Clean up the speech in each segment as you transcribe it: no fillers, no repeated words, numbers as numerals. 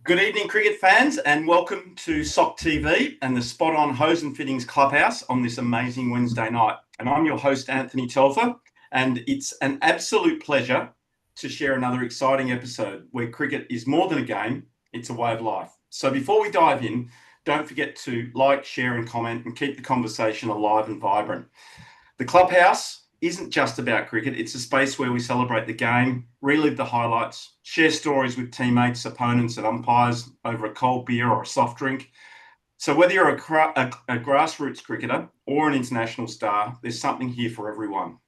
Good evening, cricket fans, and welcome to SOC TV and the Spot On Hose and Fittings Clubhouse on this amazing Wednesday night. And I'm your host, Anthony Telfer, and it's an absolute pleasure to share another exciting episode where cricket is more than a game, it's a way of life. So before we dive in, don't forget to like, share and comment and keep the conversation alive and vibrant. The Clubhouse isn't just about cricket. It's a space where we celebrate the game, relive the highlights, share stories with teammates, opponents and umpires over a cold beer or a soft drink. So whether you're a grassroots cricketer or an international star, there's something here for everyone.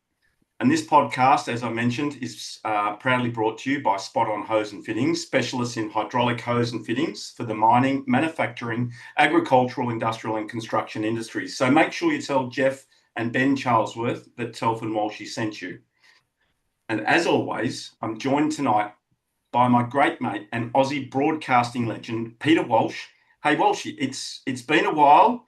And this podcast, as I mentioned, is proudly brought to you by Spot On Hose and Fittings, specialists in hydraulic hose and fittings for the mining, manufacturing, agricultural, industrial and construction industries. So make sure you tell Jeff and Ben Charlesworth that Telf and Walshy sent you. And as always, I'm joined tonight by my great mate and Aussie broadcasting legend, Peter Walsh. Hey, Walshy, it's been a while.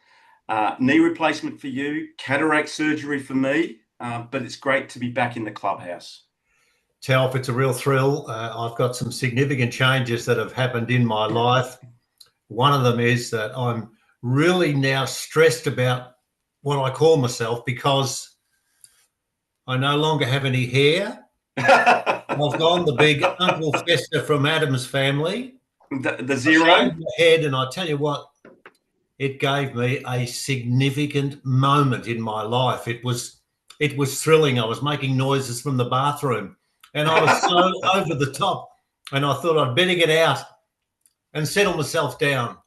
Knee replacement for you, cataract surgery for me, but it's great to be back in the Clubhouse. Telf, it's a real thrill. I've got some significant changes that have happened in my life. One of them is that I'm really now stressed about what I call myself because I no longer have any hair. I've gone the big Uncle Fester from Adam's Family. The zero? I shaved my head, and I tell you what, it gave me a significant moment in my life. It was thrilling. I was making noises from the bathroom, and I was so over the top, and I thought I'd better get out and settle myself down.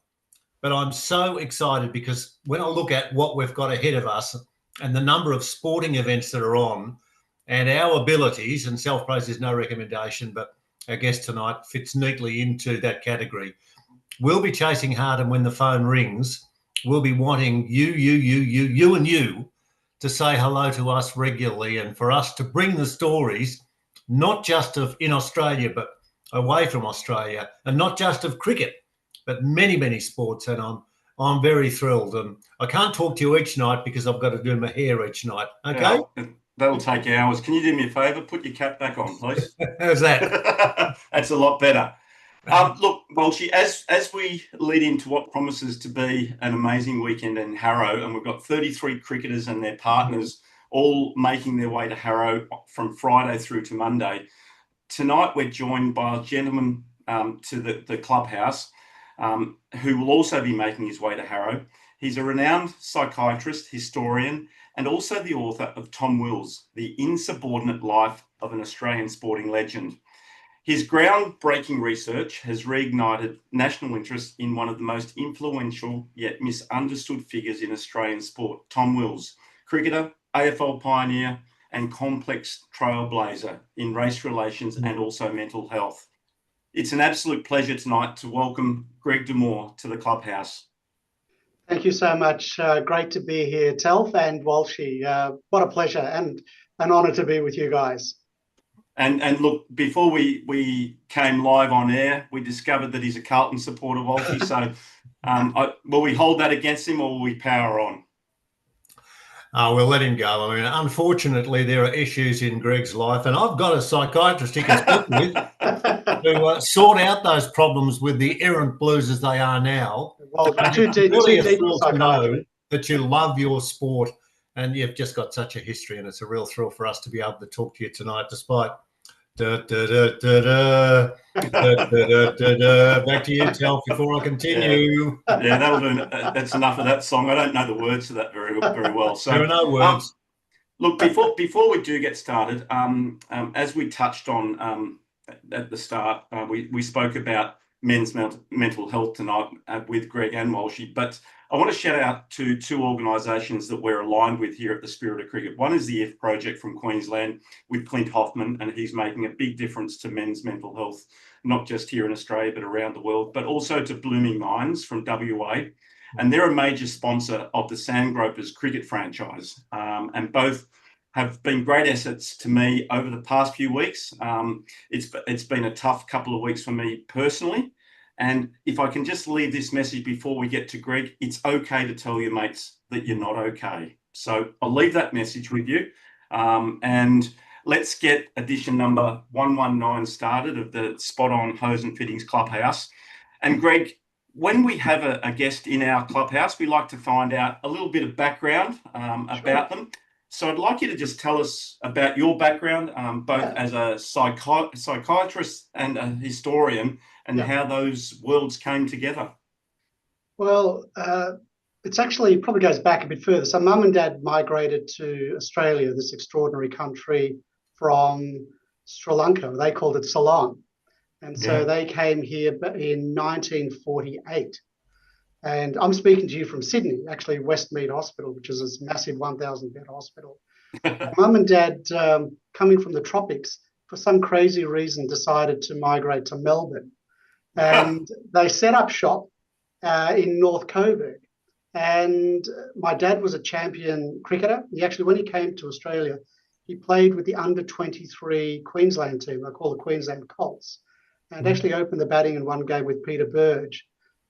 But I'm so excited because when I look at what we've got ahead of us and the number of sporting events that are on and our abilities, and self-praise is no recommendation, but our guest tonight fits neatly into that category. We'll be chasing hard, and when the phone rings, we'll be wanting you to say hello to us regularly and for us to bring the stories, not just of in Australia, but away from Australia, and not just of cricket, but many, many sports, and I'm very thrilled. And I can't talk to you each night because I've got to do my hair each night. Okay? Yeah, that'll take hours. Can you do me a favour? Put your cap back on, please. How's that? That's a lot better. Look, Walshy, as we lead into what promises to be an amazing weekend in Harrow, and we've got 33 cricketers and their partners all making their way to Harrow from Friday through to Monday. Tonight we're joined by a gentleman to the Clubhouse, who will also be making his way to Harrow. He's a renowned psychiatrist, historian, and also the author of Tom Wills, The Insubordinate Life of an Australian Sporting Legend. His groundbreaking research has reignited national interest in one of the most influential yet misunderstood figures in Australian sport, Tom Wills, cricketer, AFL pioneer, and complex trailblazer in race relations and also mental health. It's an absolute pleasure tonight to welcome Greg Dumore to the Clubhouse. Thank you so much. Great to be here, Telf and Walshy. What a pleasure and an honour to be with you guys. And look, before we came live on air, we discovered that he's a Carlton supporter, Walshy. So will we hold that against him or will we power on? We'll let him go. I mean, unfortunately, there are issues in Greg's life, and I've got a psychiatrist he can speak with to sort out those problems with the errant blues as they are now. Well, it's really a thrill to know that you love your sport, and you've just got such a history, and it's a real thrill for us to be able to talk to you tonight, despite back to you, Telf, before I continue. Yeah, that'll do. That's enough of that song. I don't know the words to that very well. So there are no words. Look, before we do get started, as we touched on at the start, we spoke about men's mental health tonight with Greg and Walshy, but I want to shout out to two organisations that we're aligned with here at the Spirit of Cricket. One is the IF Project from Queensland with Clint Hoffman, and he's making a big difference to men's mental health, not just here in Australia, but around the world, but also to Blooming Minds from WA. And they're a major sponsor of the Sandgropers cricket franchise. And both have been great assets to me over the past few weeks. It's been a tough couple of weeks for me personally. And if I can just leave this message before we get to Greg, it's okay to tell your mates that you're not okay. So I'll leave that message with you. And let's get edition number 119 started of the Spot On Hose and Fittings Clubhouse. And Greg, when we have a guest in our clubhouse, we like to find out a little bit of background about them. So I'd like you to just tell us about your background, both as a psychiatrist and a historian, and how those worlds came together. Well, it's actually probably goes back a bit further. So mum and dad migrated to Australia, this extraordinary country, from Sri Lanka. They called it Ceylon. And so they came here in 1948. And I'm speaking to you from Sydney, actually Westmead Hospital, which is this massive 1,000-bed hospital. Mum and dad, coming from the tropics, for some crazy reason, decided to migrate to Melbourne. And they set up shop in North Coburg. And my dad was a champion cricketer. He actually, when he came to Australia, he played with the under-23 Queensland team. They call the Queensland Colts, and actually opened the batting in one game with Peter Burge.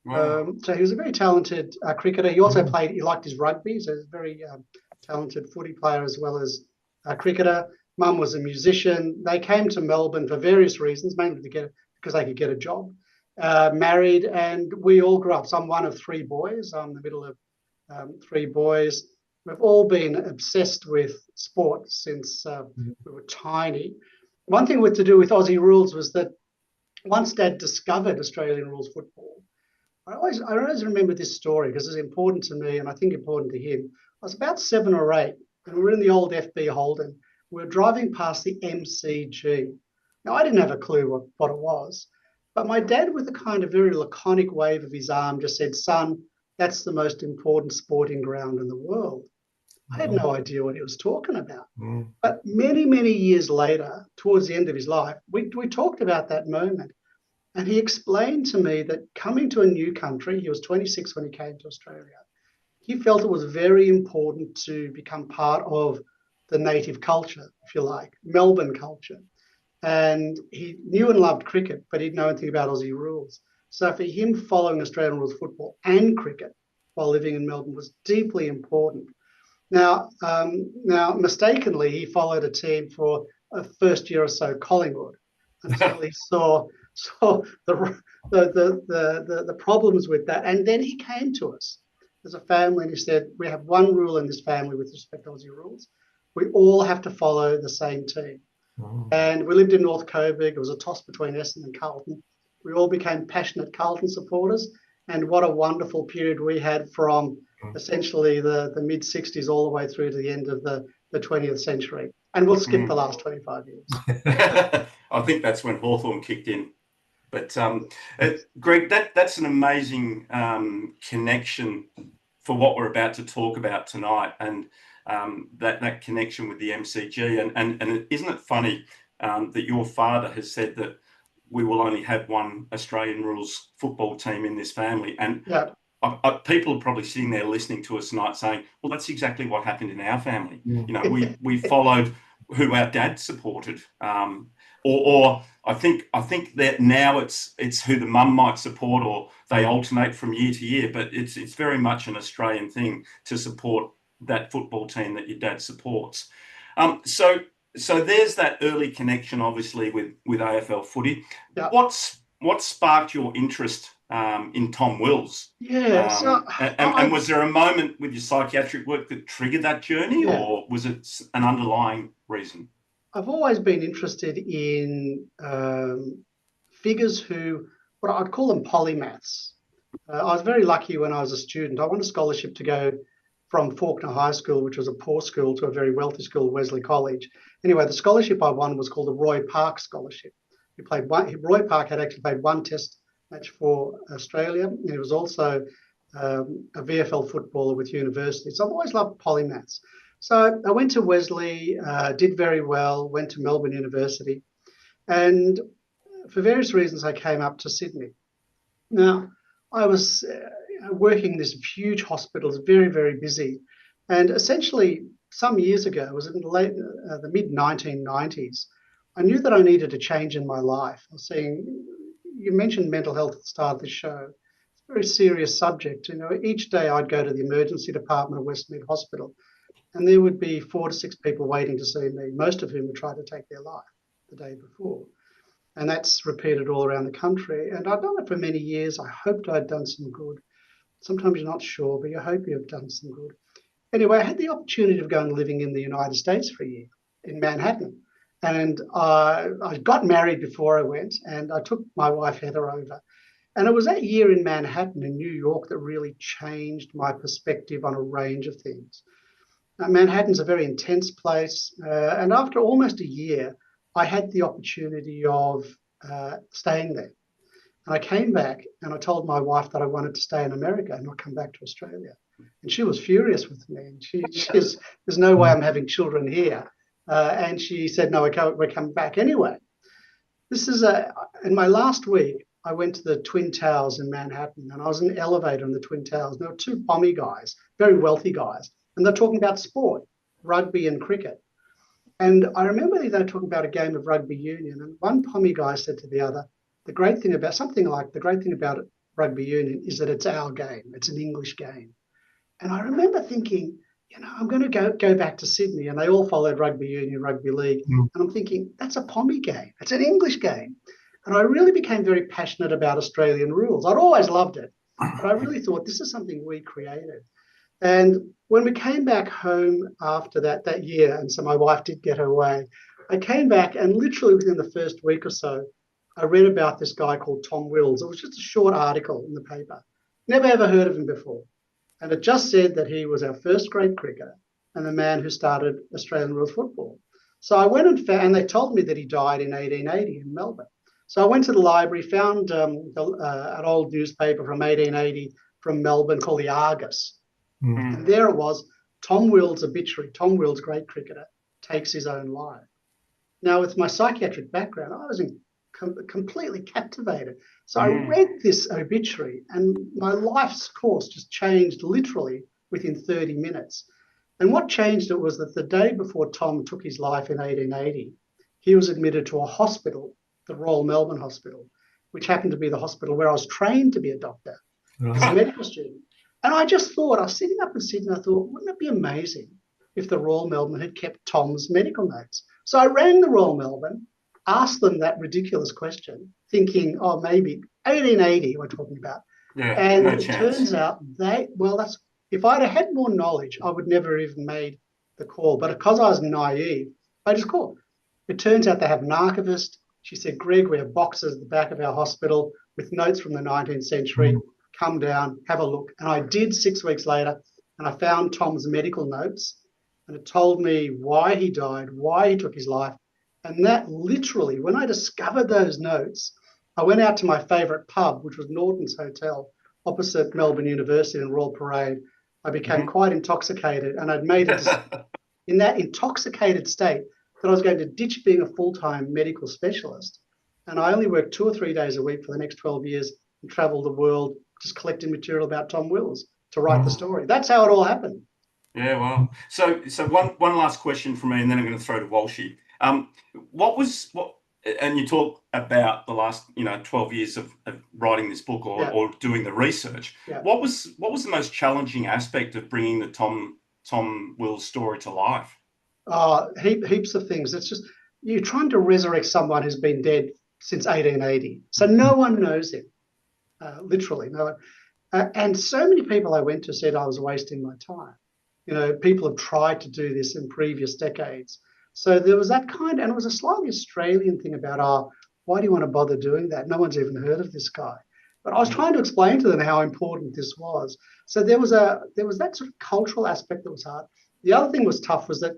Wow. So he was a very talented cricketer. He also played, he liked his rugby, so he was a very talented footy player as well as a cricketer. Mum was a musician. They came to Melbourne for various reasons, mainly because they could get a job. Married, and we all grew up. So I'm one of three boys. I'm the middle of three boys. We've all been obsessed with sport since we were tiny. One thing to do with Aussie rules was that once Dad discovered Australian rules football, I always remember this story because it's important to me and I think important to him. I was about 7 or 8 and we were in the old FB Holden. We were driving past the MCG. Now, I didn't have a clue what it was, but my dad, with a kind of very laconic wave of his arm, just said, "Son, that's the most important sporting ground in the world." I had no idea what he was talking about. But many, many years later, towards the end of his life, we talked about that moment. And he explained to me that coming to a new country, he was 26 when he came to Australia, he felt it was very important to become part of the native culture, if you like, Melbourne culture. And he knew and loved cricket, but he didn't know anything about Aussie rules. So for him, following Australian rules football and cricket while living in Melbourne was deeply important. Now, mistakenly, he followed a team for a first year or so, Collingwood, until he saw the problems with that. And then he came to us as a family and he said, "We have one rule in this family with respect to Aussie rules. We all have to follow the same team." And we lived in North Coburg. It was a toss between Essendon and Carlton. We all became passionate Carlton supporters. And what a wonderful period we had from essentially the mid-60s all the way through to the end of the 20th century. And we'll skip the last 25 years. I think that's when Hawthorn kicked in. But Greg, that's an amazing connection for what we're about to talk about tonight, and that connection with the MCG. And isn't it funny that your father has said that we will only have one Australian rules football team in this family? And people are probably sitting there listening to us tonight saying, well, that's exactly what happened in our family. You know, we followed who our dad supported. Or I think that now it's who the mum might support, or they alternate from year to year. But it's very much an Australian thing to support that football team that your dad supports. So there's that early connection, obviously, with AFL footy. Yeah. What sparked your interest in Tom Wills? And was there a moment with your psychiatric work that triggered that journey, or was it an underlying reason? I've always been interested in figures who, what I'd call them polymaths. I was very lucky when I was a student. I won a scholarship to go from Faulkner High School, which was a poor school, to a very wealthy school, Wesley College. Anyway, the scholarship I won was called the Roy Park Scholarship. Roy Park had actually played one test match for Australia. And he was also a VFL footballer with university. So I've always loved polymaths. So I went to Wesley, did very well, went to Melbourne University, and for various reasons I came up to Sydney. Now, I was working in this huge hospital, it was very, very busy, and essentially some years ago, it was in the mid-1990s, I knew that I needed a change in my life. I was saying, you mentioned mental health at the start of this show. It's a very serious subject. You know, each day I'd go to the emergency department of Westmead Hospital, and there would be 4 to 6 people waiting to see me, most of whom had tried to take their life the day before. And that's repeated all around the country. And I've done it for many years. I hoped I'd done some good. Sometimes you're not sure, but you hope you've done some good. Anyway, I had the opportunity of going living in the United States for a year in Manhattan. And I got married before I went, and I took my wife Heather over. And it was that year in Manhattan, in New York, that really changed my perspective on a range of things. Manhattan's a very intense place. And after almost a year, I had the opportunity of staying there. And I came back and I told my wife that I wanted to stay in America and not come back to Australia. And she was furious with me. And she's, there's no way I'm having children here. And she said, no, we're coming back anyway. This is in my last week, I went to the Twin Towers in Manhattan, and I was in an elevator in the Twin Towers. There were two pommy guys, very wealthy guys, and they're talking about sport, rugby and cricket. And I remember they were talking about a game of rugby union, and one pommy guy said to the other, the great thing about rugby union is that it's our game. It's an English game. And I remember thinking, I'm going to go back to Sydney, and they all followed rugby union, rugby league. And I'm thinking, that's a pommy game. It's an English game. And I really became very passionate about Australian rules. I'd always loved it, but I really thought this is something we created. And when we came back home after that year, and so my wife did get her way, I came back, and literally within the first week or so, I read about this guy called Tom Wills. It was just a short article in the paper. Never ever heard of him before. And it just said that he was our first grade cricketer and the man who started Australian rules football. So I went and they told me that he died in 1880 in Melbourne. So I went to the library, found an old newspaper from 1880 from Melbourne called the Argus. And there it was, Tom Wills' obituary. Tom Wills, great cricketer, takes his own life. Now, with my psychiatric background, I was completely captivated. So I read this obituary, and my life's course just changed literally within 30 minutes. And what changed it was that the day before Tom took his life in 1880, he was admitted to a hospital, the Royal Melbourne Hospital, which happened to be the hospital where I was trained to be a doctor as a medical student. And I just thought, I was sitting up in Sydney, I thought, wouldn't it be amazing if the Royal Melbourne had kept Tom's medical notes? So I rang the Royal Melbourne, asked them that ridiculous question, thinking, oh, maybe 1880 we're talking about. Yeah, and no it chance. turns out if I'd have had more knowledge, I would never have even made the call. But because I was naive, I just called. It turns out they have an archivist. She said, Greg, we have boxes at the back of our hospital with notes from the 19th century. Come down, have a look. And I did 6 weeks later, and I found Tom's medical notes, and it told me why he died, why he took his life. And that literally, when I discovered those notes, I went out to my favourite pub, which was Norton's Hotel, opposite Melbourne University in Royal Parade. I became quite intoxicated, and I'd made it in that intoxicated state that I was going to ditch being a full-time medical specialist. And I only worked 2 or 3 days a week for the next 12 years and travelled the world just collecting material about Tom Wills to write the story. That's how it all happened. Yeah, well, so one last question from me, and then I'm going to throw to Walshy. And you talk about the last 12 years of writing this book or doing the research. Yeah. What was the most challenging aspect of bringing the Tom Wills story to life? Heaps of things. It's just you're trying to resurrect someone who's been dead since 1880, so no one knows him, literally no one. And so many people I went to said I was wasting my time. People have tried to do this in previous decades. So there was that and it was a slightly Australian thing about, why do you want to bother doing that? No one's even heard of this guy. But I was trying to explain to them how important this was. So there was that sort of cultural aspect that was hard. The other thing was tough was that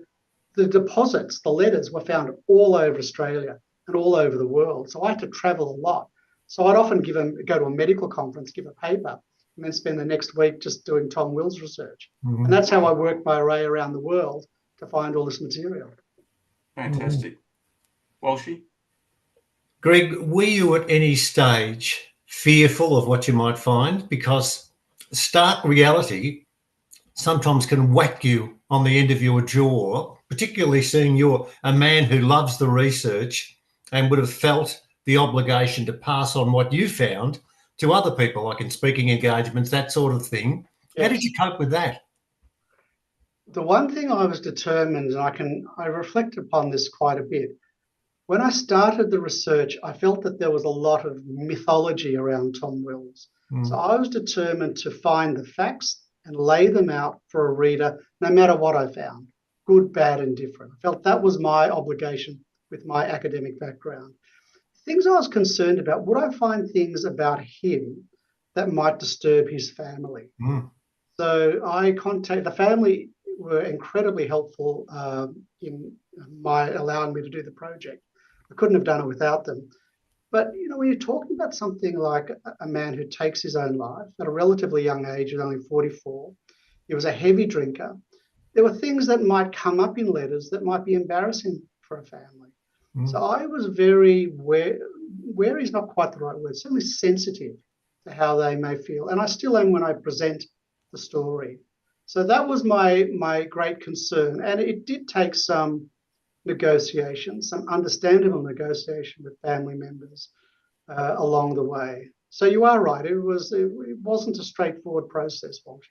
the deposits, the letters were found all over Australia and all over the world. So I had to travel a lot. So I'd often go to a medical conference, give a paper, and then spend the next week just doing Tom Wills research. And that's how I worked my way around the world to find all this material. Fantastic. Walshy? Greg, were you at any stage fearful of what you might find? Because stark reality sometimes can whack you on the end of your jaw, particularly seeing you're a man who loves the research and would have felt the obligation to pass on what you found to other people, like in speaking engagements, that sort of thing. Yes. How did you cope with that? The one thing I was determined, and I reflect upon this quite a bit, When I started the research, I felt that there was a lot of mythology around Tom Wills. So I was determined to find the facts and lay them out for a reader, no matter what I found, good, bad, and different. I felt that was my obligation with my academic background. Things I was concerned about, would I find things about him that might disturb his family? So I contacted the family, were incredibly helpful in my allowing me to do the project. I couldn't have done it without them. But when you're talking about something like a man who takes his own life at a relatively young age, at only 44, he was a heavy drinker. There were things that might come up in letters that might be embarrassing for a family. So I was very wary is not quite the right word, certainly sensitive to how they may feel. And I still am when I present the story. So that was my great concern. And it did take some negotiation, some understandable negotiation with family members along the way. So you are right. It wasn't a straightforward process, Walter.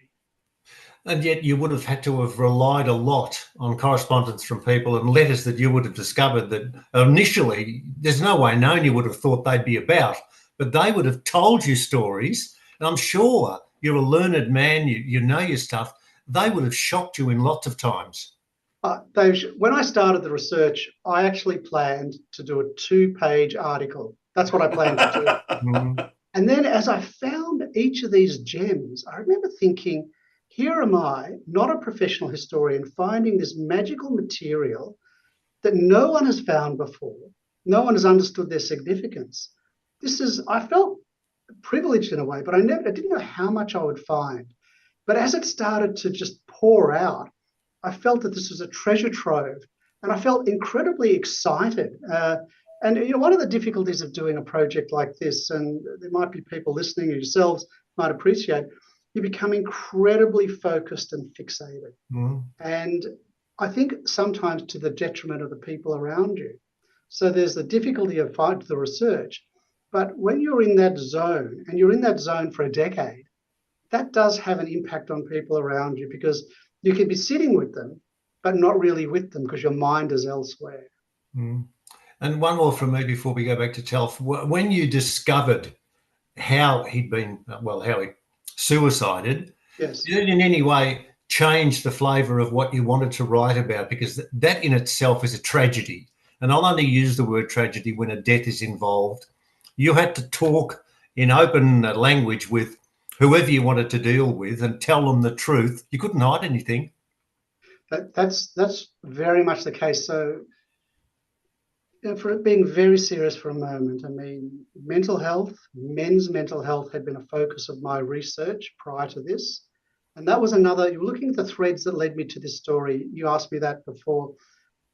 And yet you would have had to have relied a lot on correspondence from people and letters that you would have discovered that initially there's no way known you would have thought they'd be about, but they would have told you stories. And I'm sure you're a learned man, you know your stuff. They would have shocked you in lots of times. When I started the research, I actually planned to do a 2-page article. That's what I planned to do. And then as I found each of these gems, I remember thinking, here am I, not a professional historian, finding this magical material that no one has found before. No one has understood their significance. I felt privileged in a way, but I didn't know how much I would find. But as it started to just pour out, I felt that this was a treasure trove, and I felt incredibly excited. And one of the difficulties of doing a project like this, and there might be people listening who yourselves might appreciate, you become incredibly focused and fixated. And I think sometimes to the detriment of the people around you. So there's the difficulty of the research. But when you're in that zone, and you're in that zone for a decade, that does have an impact on people around you, because you can be sitting with them, but not really with them because your mind is elsewhere. And one more from me before we go back to Telf. When you discovered how he'd suicided, yes, did it in any way change the flavour of what you wanted to write about? Because that in itself is a tragedy. And I'll only use the word tragedy when a death is involved. You had to talk in open language with whoever you wanted to deal with and tell them the truth. You couldn't hide anything. That's very much the case. So for being very serious for a moment, I mean, men's mental health had been a focus of my research prior to this. And that was you were looking at the threads that led me to this story. You asked me that before,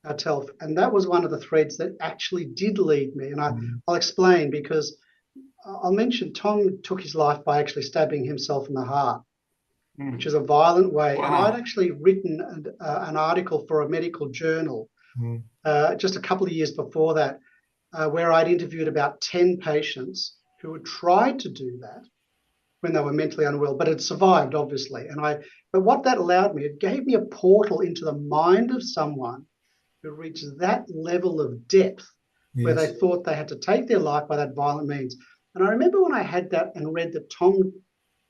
Telf, and that was one of the threads that actually did lead me. And I'll explain, because I'll mention Tom took his life by actually stabbing himself in the heart, which is a violent way. Wow. And I'd actually written an article for a medical journal just a couple of years before that, where I'd interviewed about 10 patients who had tried to do that when they were mentally unwell, but had survived, obviously. But what that allowed me, it gave me a portal into the mind of someone who reached that level of depth, where they thought they had to take their life by that violent means. And I remember when I had that and read that Tom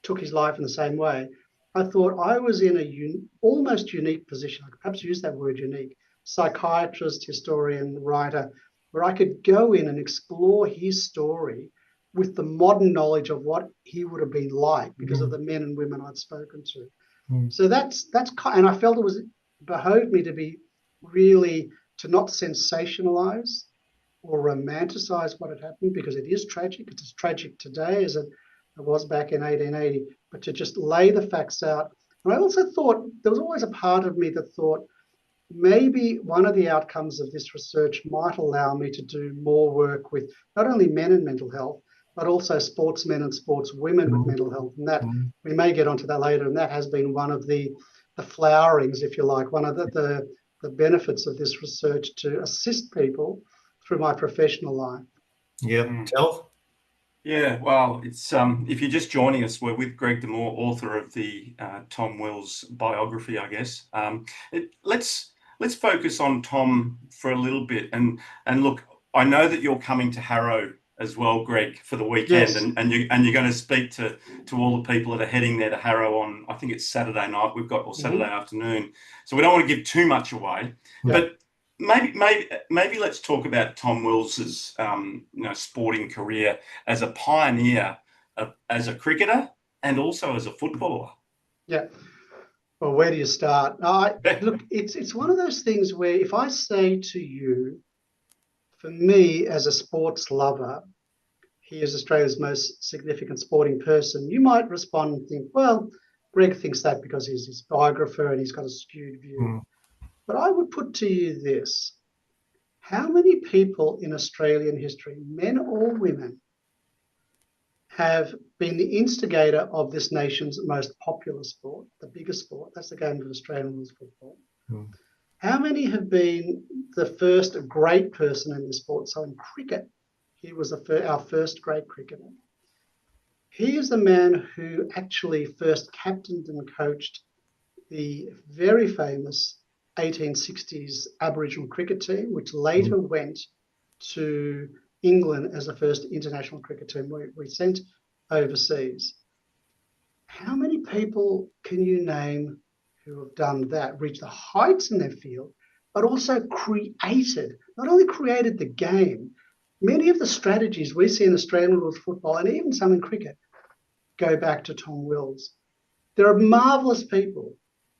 took his life in the same way, I thought I was in a almost unique position. I could perhaps use that word unique, psychiatrist, historian, writer, where I could go in and explore his story with the modern knowledge of what he would have been like because of the men and women I'd spoken to. So that's and I felt it behoved me to be really, to not sensationalize or romanticize what had happened, because it is tragic. It's as tragic today as it was back in 1880, but to just lay the facts out. And I also thought, there was always a part of me that thought, maybe one of the outcomes of this research might allow me to do more work with not only men and mental health, but also sportsmen and sportswomen with mental health. And that we may get onto that later. And that has been one of the flowerings, if you like, one of the benefits of this research, to assist people through my professional life. Yeah, Telf? Yeah, well, it's if you're just joining us, we're with Greg Demore, author of the Tom Wills biography, I guess. Let's focus on Tom for a little bit, and look, I know that you're coming to Harrow as well, Greg, for the weekend, Yes. and you're going to speak to all the people that are heading there to Harrow on, I think it's Saturday night. We've got, or Saturday afternoon, so we don't want to give too much away. Yeah. But maybe let's talk about Tom Wills's sporting career as a pioneer, as a cricketer, and also as a footballer. Yeah. Well, where do you start? Look, it's one of those things where if I say to you, for me as a sports lover, he is Australia's most significant sporting person, you might respond and think, well, Greg thinks that because he's his biographer and he's got a skewed view. But I would put to you this: how many people in Australian history, men or women, have been the instigator of this nation's most popular sport, the biggest sport? That's the game of Australian rules football. How many have been the first great person in the sport? So in cricket, he was our first great cricketer. He is the man who actually first captained and coached the very famous 1860s Aboriginal cricket team, which later went to England as the first international cricket team we sent overseas. How many people can you name who have done that, reached the heights in their field, but also not only created the game, many of the strategies we see in Australian rules football and even some in cricket go back to Tom Wills. There are marvellous people.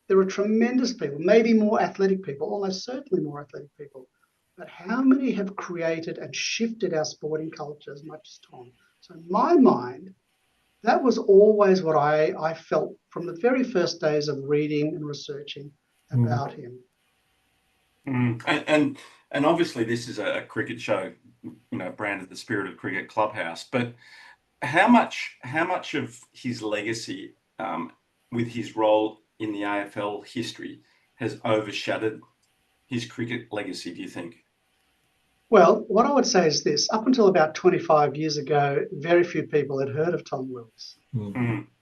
There are tremendous people, maybe more athletic people, almost certainly more athletic people. But how many have created and shifted our sporting culture as much as Tom? So in my mind, that was always what I felt from the very first days of reading and researching about him. And obviously this is a cricket show, branded the Spirit of Cricket Clubhouse. But how much of his legacy, with his role in the AFL history, has overshadowed his cricket legacy, do you think? Well, what I would say is this: up until about 25 years ago, very few people had heard of Tom Wills.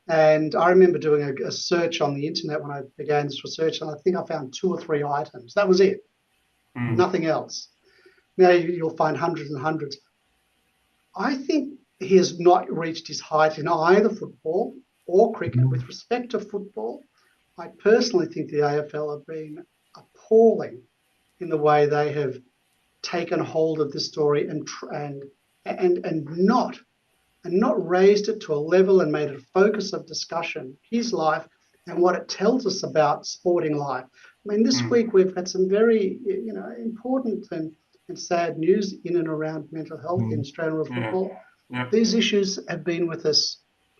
And I remember doing a search on the internet when I began this research, and I think I found 2 or 3 items. That was it. Nothing else. Now you'll find hundreds and hundreds. I think he has not reached his height in either football or cricket. With respect to football, I personally think the AFL have been appalling in the way they have taken hold of this story and not raised it to a level and made it a focus of discussion, his life and what it tells us about sporting life. I mean, this week we've had some very important and sad news in and around mental health in Australian rules football. These issues have been with us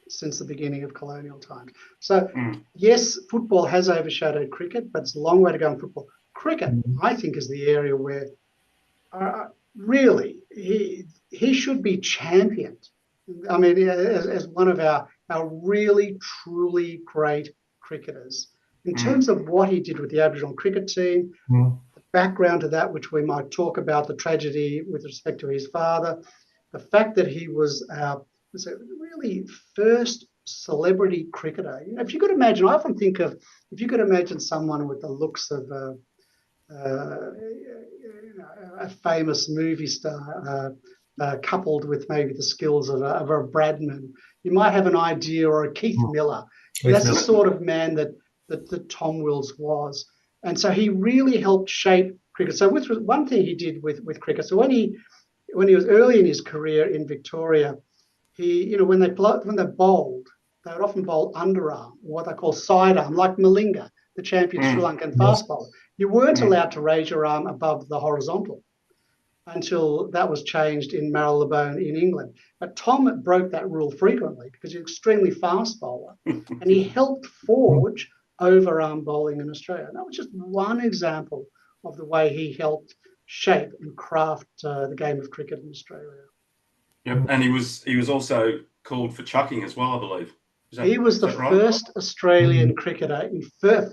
since the beginning of colonial times. So yes, football has overshadowed cricket, but it's a long way to go in football. Cricket, I think, is the area where really he should be championed. I mean, as one of our really, truly great cricketers. In terms of what he did with the Aboriginal cricket team, the background to that, which we might talk about, the tragedy with respect to his father, the fact that he was a really first celebrity cricketer. If you could imagine, I often think of, if you could imagine someone with the looks of a famous movie star, coupled with maybe the skills of a Bradman, you might have an idea, or a Keith Miller. That's the sort of man that Tom Wills was. And so he really helped shape cricket. So one thing he did with cricket, so when he was early in his career in Victoria, when they bowled, they would often bowl underarm, or what they call sidearm, like Malinga, the champion Sri Lankan fast bowler. You weren't allowed to raise your arm above the horizontal until that was changed in Marylebone in England. But Tom broke that rule frequently because he's an extremely fast bowler, and he helped forge overarm bowling in Australia. And that was just one example of the way he helped shape and craft the game of cricket in Australia. Yep, and he was also called for chucking as well, I believe. He was the first Australian cricketer,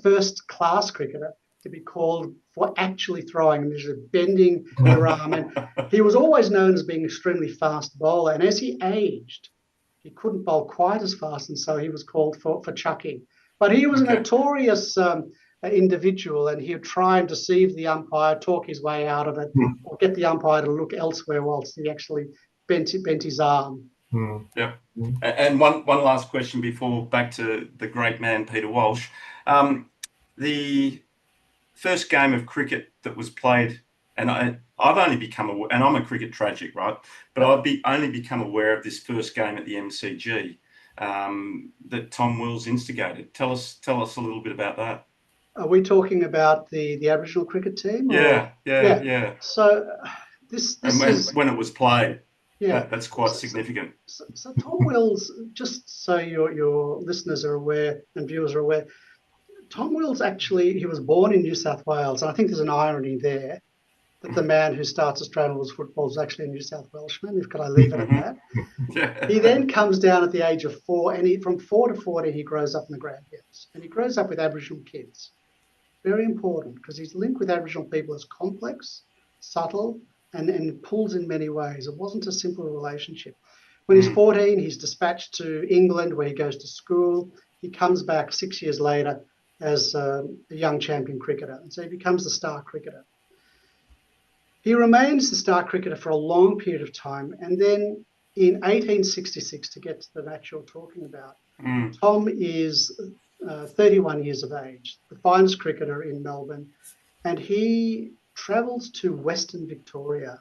first class cricketer, to be called for actually throwing, and there's a bending your arm. And he was always known as being an extremely fast bowler. And as he aged, he couldn't bowl quite as fast, and so he was called for chucking. But he was a notorious individual, and he would try and deceive the umpire, talk his way out of it, or get the umpire to look elsewhere whilst he actually bent his arm. Yeah. And one last question before back to the great man, Peter Walsh. The first game of cricket that was played, and I've only become aware, and I'm a cricket tragic, right? But I've only become aware of this first game at the MCG that Tom Wills instigated. Tell us a little bit about that. Are we talking about the Aboriginal cricket team? Yeah. So this is when it was played. Yeah, that's quite significant. So Tom Wills, just so your listeners are aware and viewers are aware, Tom Wills he was born in New South Wales, and I think there's an irony there that the man who starts Australian rules football is actually a New South Welshman. Could I leave it at that? Yeah. He then comes down at the age of 4, and from 4 to 40 he grows up in the Grand Hills, and he grows up with Aboriginal kids. Very important, because his link with Aboriginal people is complex, subtle, and pulls in many ways. It wasn't a simple relationship. When he's 14, he's dispatched to England, where he goes to school. He comes back 6 years later as a young champion cricketer, and so he becomes the star cricketer. He remains the star cricketer for a long period of time, and then in 1866, to get to the match you're talking about, Tom is 31 years of age, the finest cricketer in Melbourne, and he travels to Western Victoria,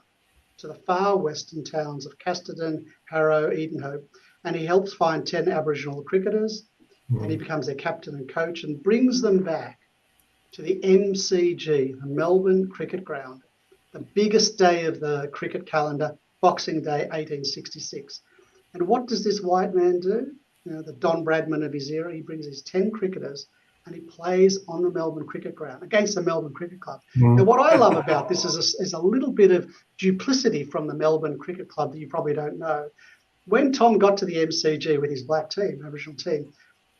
to the far western towns of Casterton, Harrow, Edenhope, and he helps find 10 Aboriginal cricketers, and he becomes their captain and coach and brings them back to the MCG, the Melbourne Cricket Ground, the biggest day of the cricket calendar, Boxing Day 1866. And what does this white man do? The Don Bradman of his era. He brings his 10 cricketers and he plays on the Melbourne Cricket Ground against the Melbourne Cricket Club. Now, what I love about this is a little bit of duplicity from the Melbourne Cricket Club that you probably don't know. When Tom got to the MCG with his black team, Aboriginal team,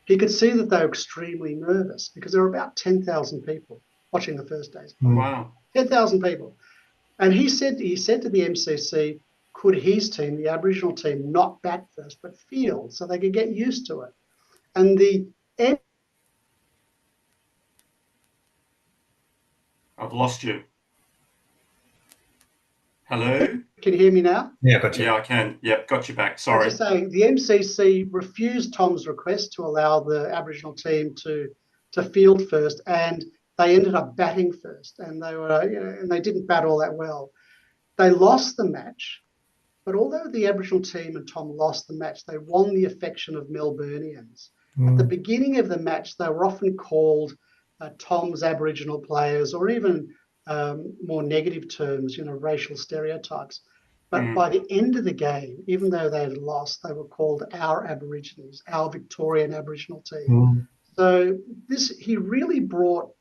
he could see that they were extremely nervous because there were about 10,000 people watching the first day's play. Wow. 10,000 people. And he said to the MCC, could his team, the Aboriginal team, not bat first, but field, so they could get used to it. And I've lost you. Hello? Can you hear me now? Yeah, got you. Yeah, I can. Yep, got you back. Sorry. As I was saying, the MCC refused Tom's request to allow the Aboriginal team to field first, and they ended up batting first, and they didn't bat all that well. They lost the match, but although the Aboriginal team and Tom lost the match, they won the affection of Melburnians. At the beginning of the match, they were often called Tom's Aboriginal players, or even more negative terms, racial stereotypes. But by the end of the game, even though they had lost, they were called our Aborigines, our Victorian Aboriginal team. So he really brought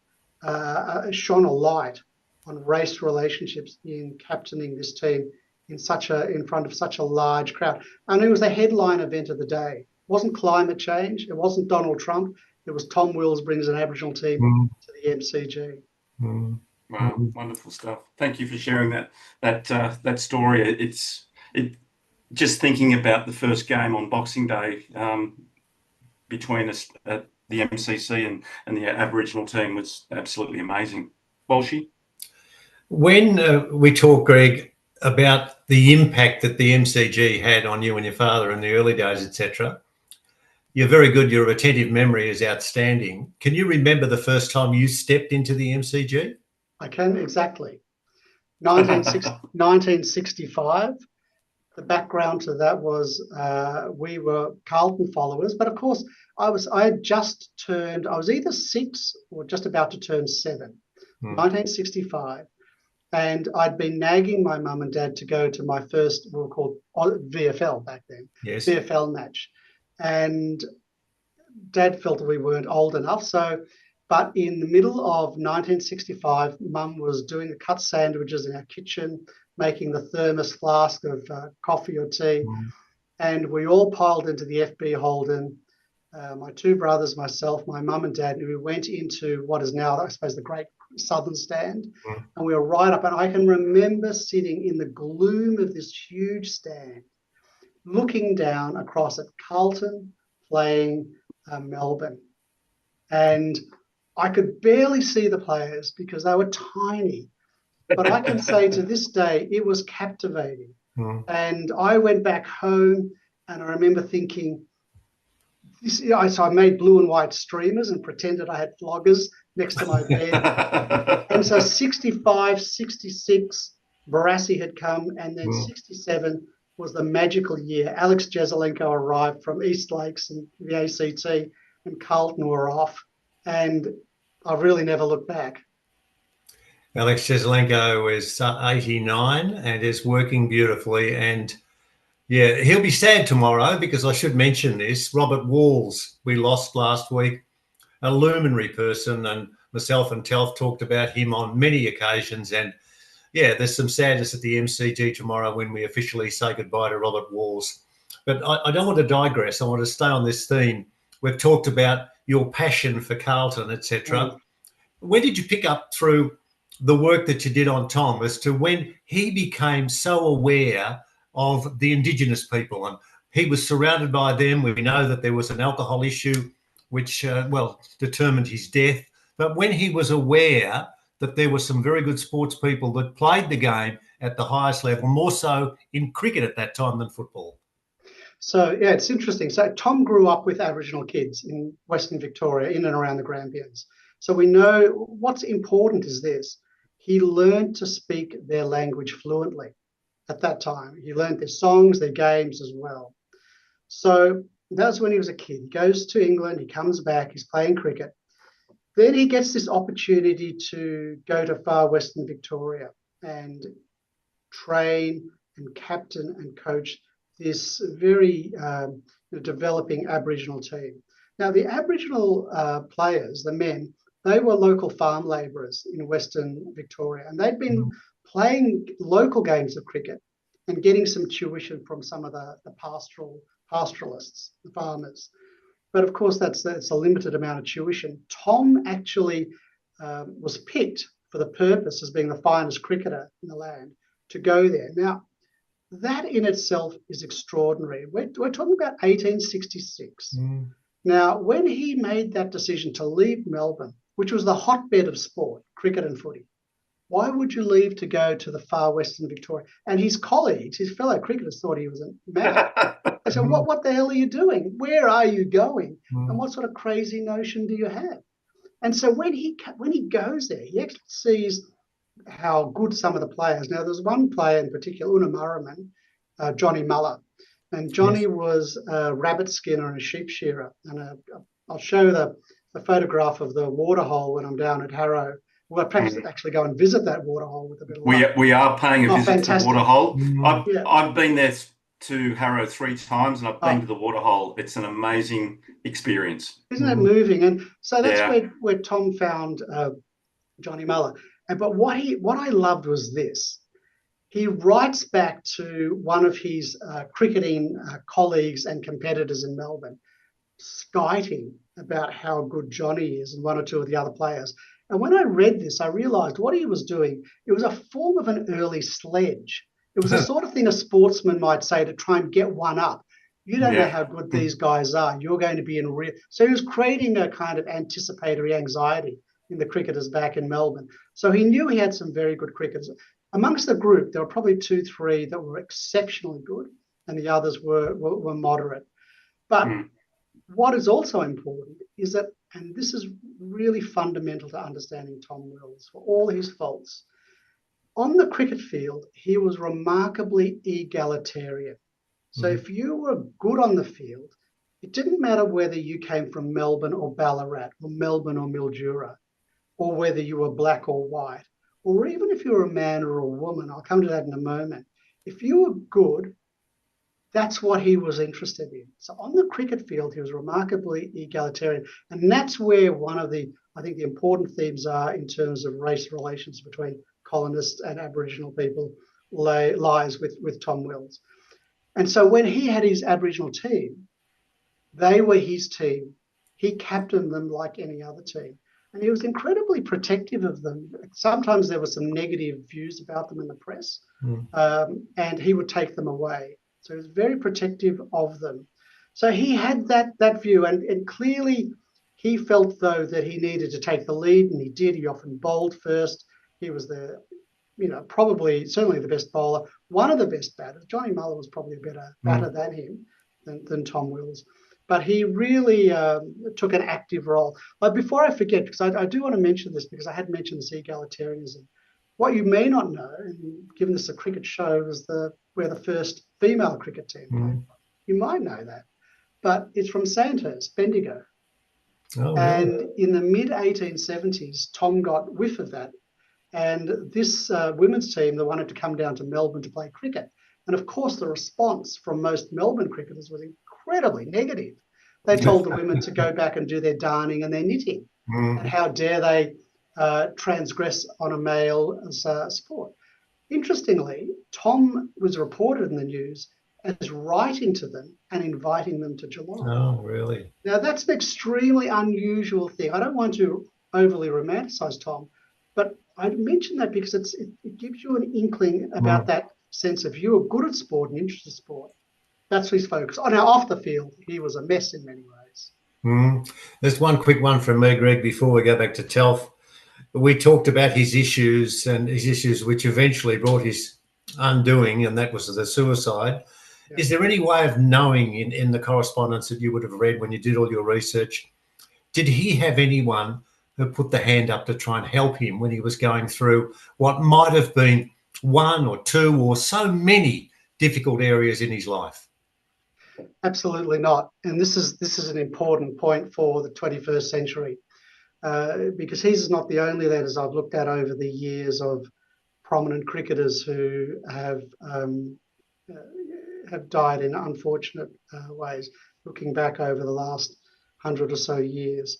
shone a light on race relationships in captaining this team in front of such a large crowd. And it was the headline event of the day. It wasn't climate change. It wasn't Donald Trump. It was Tom Wills brings an Aboriginal team to the MCG. Wow, wonderful stuff. Thank you for sharing that story. It's just thinking about the first game on Boxing Day between us at the MCC and the Aboriginal team was absolutely amazing. Walshy? When we talk, Greg, about the impact that the MCG had on you and your father in the early days, etc., you're very good. Your attentive memory is outstanding. Can you remember the first time you stepped into the MCG? I can, exactly. 1965. The background to that was we were Carlton followers, but of course I was either 6 or just about to turn 7, 1965. And I'd been nagging my mum and dad to go to my first, we were called VFL back then, yes. VFL match. And Dad felt that we weren't old enough. But in the middle of 1965, Mum was doing the cut sandwiches in our kitchen, making the thermos flask of coffee or tea. And we all piled into the FB Holden, my 2 brothers, myself, my mum and dad, and we went into what is now, I suppose, the Great Southern Stand. And we were right up, and I can remember sitting in the gloom of this huge stand, looking down across at Carlton playing Melbourne. And I could barely see the players because they were tiny. But I can say to this day, it was captivating. And I went back home and I remember thinking, so I made blue and white streamers and pretended I had floggers next to my bed. And so 65, 66, Barassi had come, and then 67 was the magical year. Alex Jesaulenko arrived from East Lakes and the ACT, and Carlton were off. And I've really never looked back. Alex Jesaulenko is 89 and is working beautifully. And yeah, he'll be sad tomorrow because I should mention this. Robert Walls, we lost last week, a luminary person, and myself and Telf talked about him on many occasions. And yeah, there's some sadness at the MCG tomorrow when we officially say goodbye to Robert Walls. But I don't want to digress. I want to stay on this theme. We've talked about your passion for Carlton, etc. Where did you pick up through the work that you did on Tom as to when he became so aware of the Indigenous people? And he was surrounded by them. We know that there was an alcohol issue which, determined his death. But when he was aware that there were some very good sports people that played the game at the highest level, more so in cricket at that time than football. So, yeah, it's interesting. So Tom grew up with Aboriginal kids in Western Victoria, in and around the Grampians. So we know what's important is this. He learned to speak their language fluently at that time. He learned their songs, their games as well. So that's when he was a kid. He goes to England, he comes back, he's playing cricket. Then he gets this opportunity to go to far Western Victoria and train and captain and coach this very developing Aboriginal team. Now, the Aboriginal players, the men, they were local farm labourers in Western Victoria, and they'd been playing local games of cricket and getting some tuition from some of the pastoralists, the farmers. But of course, that's a limited amount of tuition. Tom actually was picked for the purpose as being the finest cricketer in the land to go there. Now, that in itself is extraordinary. We're talking about 1866. Now, when he made that decision to leave Melbourne, which was the hotbed of sport, cricket and footy, why would you leave to go to the far Western Victoria? And his colleagues, his fellow cricketers, thought he was a mad. They said, what the hell are you doing? Where are you going? And what sort of crazy notion do you have? And so when he goes there, he actually sees how good some of the players. Now, there's one player in particular, Una Murraman, Johnny Muller. And Johnny was a rabbit skinner and a sheep shearer. And I'll show the photograph of the waterhole when I'm down at Harrow. We'll perhaps actually go and visit that waterhole with a bit of luck. We are paying a visit fantastic. to the waterhole. I've been there to Harrow 3 times, and I've been to the waterhole. It's an amazing experience. Isn't it moving? And so that's where Tom found Johnny Muller. But what I loved was this. He writes back to one of his cricketing colleagues and competitors in Melbourne, skiting about how good Johnny is and one or two of the other players. And when I read this, I realised what he was doing, it was a form of an early sledge. It was the sort of thing a sportsman might say to try and get one up. You don't know how good these guys are. You're going to be in real. So he was creating a kind of anticipatory anxiety in the cricketers back in Melbourne. So he knew he had some very good cricketers. Amongst the group, there were probably 2, 3 that were exceptionally good, and the others were moderate. But what is also important is that, and this is really fundamental to understanding Tom Wills, for all his faults, on the cricket field, he was remarkably egalitarian. So if you were good on the field, it didn't matter whether you came from Melbourne or Ballarat or Melbourne or Mildura, or whether you were black or white, or even if you were a man or a woman. I'll come to that in a moment. If you were good, that's what he was interested in. So on the cricket field, he was remarkably egalitarian. And that's where one of the, I think, the important themes are in terms of race relations between colonists and Aboriginal people lies with Tom Wills. And so when he had his Aboriginal team, they were his team. He captained them like any other team. And he was incredibly protective of them. Sometimes there were some negative views about them in the press, and he would take them away. So he was very protective of them. So he had that view, and clearly He felt, though, that he needed to take the lead, and he did. He often bowled first. He was the, probably certainly the best bowler, one of the best batters. Johnny Muller was probably a better batter than him, than Tom Wills. But he really took an active role. But before I forget, because I do want to mention this, because I had mentioned this egalitarianism. What you may not know, and given this a cricket show, is where the first female cricket team played. You might know that, but it's from Sandhurst, Bendigo. Oh, and really? in the mid-1870s, Tom got whiff of that. And this women's team, they wanted to come down to Melbourne to play cricket. And of course, the response from most Melbourne cricketers was incredibly negative. They told the women to go back and do their darning and their knitting. And how dare they transgress on a male sport. Interestingly, Tom was reported in the news as writing to them and inviting them to Geelong. Oh, really? Now, that's an extremely unusual thing. I don't want to overly romanticize Tom, but I mention that because it gives you an inkling about that sense of you are good at sport and interested in sport. That's his focus. Oh, now, off the field, he was a mess in many ways. There's one quick one from me, Greg, before we go back to Telf. We talked about his issues which eventually brought his undoing, and that was the suicide. Yeah. Is there any way of knowing in the correspondence that you would have read when you did all your research, did he have anyone who put the hand up to try and help him when he was going through what might have been one or two or so many difficult areas in his life? Absolutely not. And this is an important point for the 21st century, because he's not the only letters I've looked at over the years of prominent cricketers who have died in unfortunate ways, looking back over the last 100 or so years.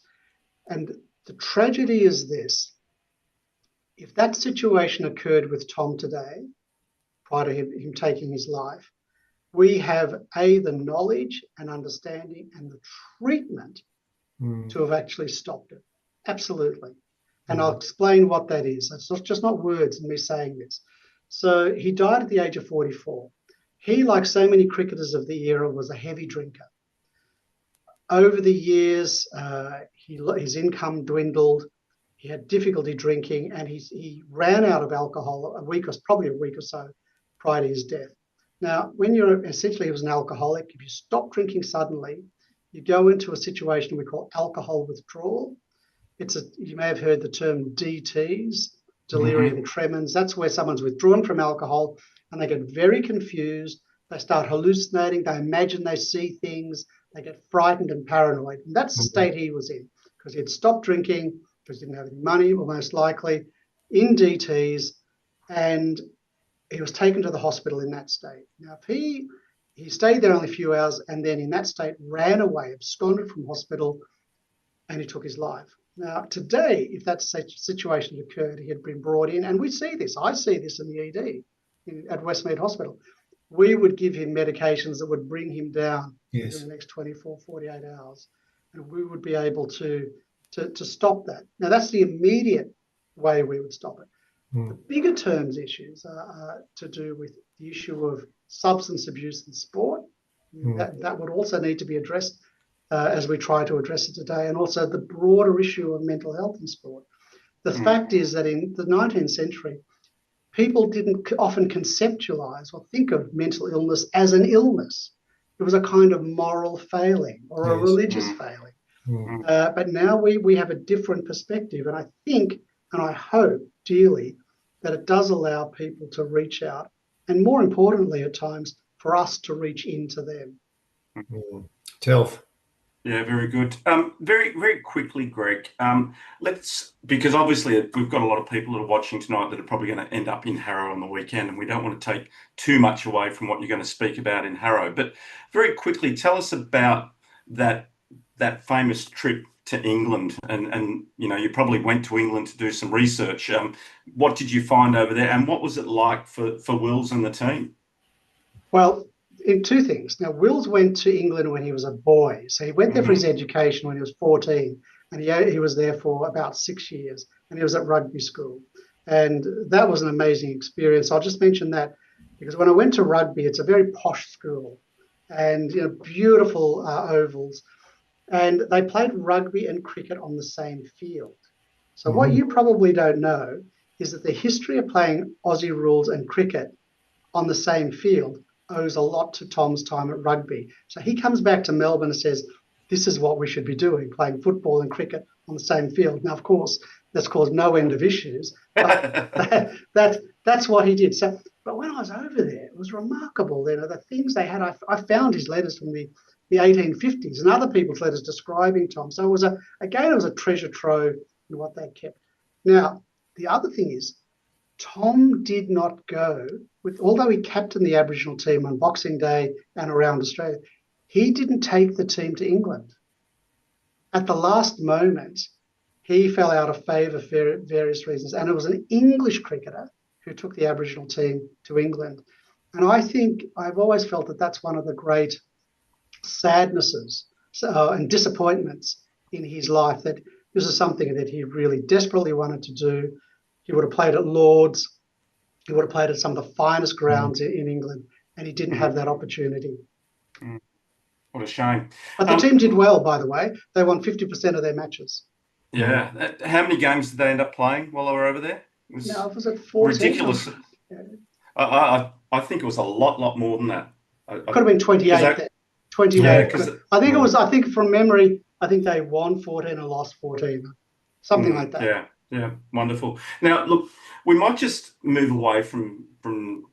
And the tragedy is this: if that situation occurred with Tom today, prior to him taking his life, we have the knowledge and understanding and the treatment to have actually stopped it. Absolutely. And I'll explain what that is. It's just not words and me saying this. So he died at the age of 44. He, like so many cricketers of the era, was a heavy drinker. Over the years, his income dwindled. He had difficulty drinking, and he ran out of alcohol probably a week or so prior to his death. Now, when he was an alcoholic, if you stop drinking suddenly, you go into a situation we call alcohol withdrawal. You may have heard the term DTs, delirium tremens. That's where someone's withdrawn from alcohol and they get very confused. They start hallucinating. They imagine they see things. They get frightened and paranoid. And that's the state he was in, because he had stopped drinking, because he didn't have any money, or most likely, in DTs, and he was taken to the hospital in that state. Now, if he stayed there only a few hours and then in that state ran away, absconded from hospital, and he took his life. Now, today, if that situation had occurred, he had been brought in, and we see this. I see this in the ED at Westmead Hospital. We would give him medications that would bring him down in the next 24, 48 hours, and we would be able to stop that. Now, that's the immediate way we would stop it. The bigger terms issues are to do with the issue of substance abuse in sport. That would also need to be addressed as we try to address it today, and also the broader issue of mental health in sport. The fact is that in the 19th century, people didn't often conceptualize or think of mental illness as an illness. It was a kind of moral failing or a religious failing. But now we have a different perspective, and I think, and I hope dearly, that it does allow people to reach out, and more importantly at times, for us to reach into them. Telf. Yeah, very good. Very, very quickly, Greg, because obviously we've got a lot of people that are watching tonight that are probably going to end up in Harrow on the weekend, and we don't want to take too much away from what you're going to speak about in Harrow. But very quickly, tell us about that famous trip to England, and you probably went to England to do some research. What did you find over there, and what was it like for Wills and the team? Well, in two things. Now, Wills went to England when he was a boy, so he went there for his education when he was 14, and he was there for about 6 years, and he was at rugby school, and that was an amazing experience. I'll just mention that because when I went to rugby, it's a very posh school, and beautiful ovals. And they played rugby and cricket on the same field. So what you probably don't know is that the history of playing Aussie rules and cricket on the same field owes a lot to Tom's time at rugby. So he comes back to Melbourne and says, this is what we should be doing, playing football and cricket on the same field. Now, of course, that's caused no end of issues, but that's what he did. So, but when I was over there, it was remarkable. You know, the things they had. I found his letters from the 1850s and other people's letters describing Tom. So it was it was a treasure trove in what they kept. Now, the other thing is, Tom did not go although he captained the Aboriginal team on Boxing Day and around Australia, he didn't take the team to England. At the last moment, he fell out of favour for various reasons, and it was an English cricketer who took the Aboriginal team to England. And I think I've always felt that that's one of the great sadnesses and disappointments in his life, that this is something that he really desperately wanted to do. He would have played at Lord's. He would have played at some of the finest grounds in England, and he didn't have that opportunity. What a shame. But the team did well, by the way. They won 50% of their matches. Yeah. How many games did they end up playing while they were over there? It was at 14. Ridiculous. Yeah. I think it was a lot more than that. Could have been 28. 28. Yeah, I think from memory, I think they won 14 and lost 14. Something like that. Yeah, wonderful. Now, look, we might just move away from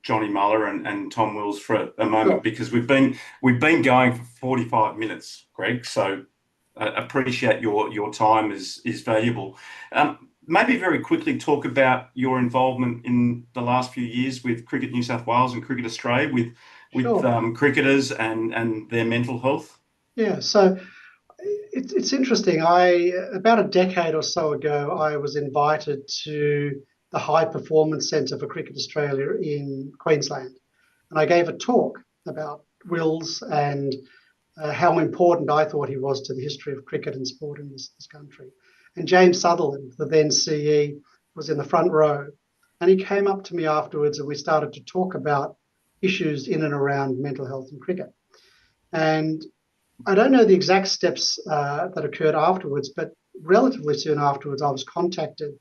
Johnny Muller and Tom Wills for a moment, because we've been going for 45 minutes, Greg. So appreciate your time is valuable. Maybe very quickly talk about your involvement in the last few years with Cricket New South Wales and Cricket Australia with cricketers and their mental health. Yeah, so it's interesting. About a decade or so ago, I was invited to the High Performance Centre for Cricket Australia in Queensland, and I gave a talk about Wills and how important I thought he was to the history of cricket and sport in this country. And James Sutherland, the then CE, was in the front row, and he came up to me afterwards and we started to talk about issues in and around mental health in cricket. And I don't know the exact steps that occurred afterwards, but relatively soon afterwards, I was contacted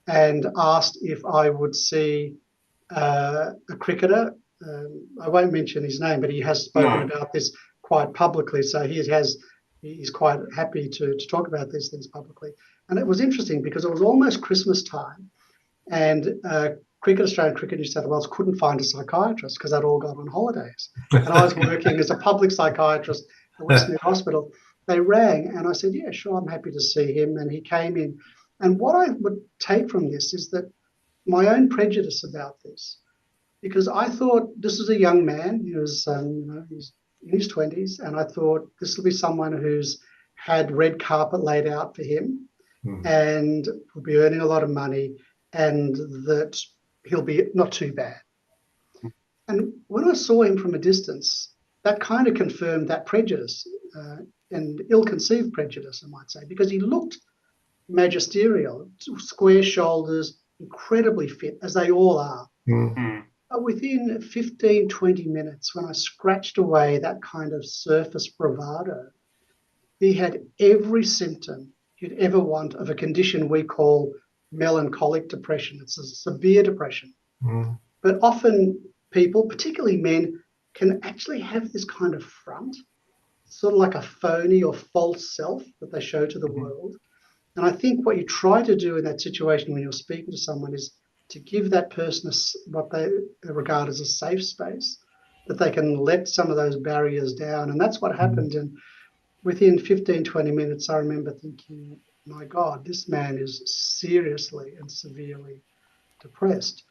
and asked if I would see a cricketer. I won't mention his name, but he has spoken about this quite publicly. So he's quite happy to talk about these things publicly. And it was interesting because it was almost Christmas time, and Cricket Australia and Cricket New South Wales couldn't find a psychiatrist because they'd all gone on holidays. And I was working as a public psychiatrist at Westmead Hospital. They rang and I said, yeah, sure, I'm happy to see him. And he came in. And what I would take from this is that my own prejudice about this, because I thought this is a young man. He was, he's in his 20s, and I thought this will be someone who's had red carpet laid out for him and will be earning a lot of money, and that he'll be not too bad. And when I saw him from a distance, that kind of confirmed that prejudice and ill-conceived prejudice, I might say, because he looked magisterial, square shoulders, incredibly fit, as they all are. But within 15, 20 minutes, when I scratched away that kind of surface bravado, he had every symptom you'd ever want of a condition we call melancholic depression. It's a severe depression. But often people, particularly men, can actually have this kind of front, sort of like a phony or false self that they show to the world. And I think what you try to do in that situation when you're speaking to someone is to give that person what they regard as a safe space, that they can let some of those barriers down. And that's what happened. And within 15, 20 minutes, I remember thinking, my God, this man is seriously and severely depressed.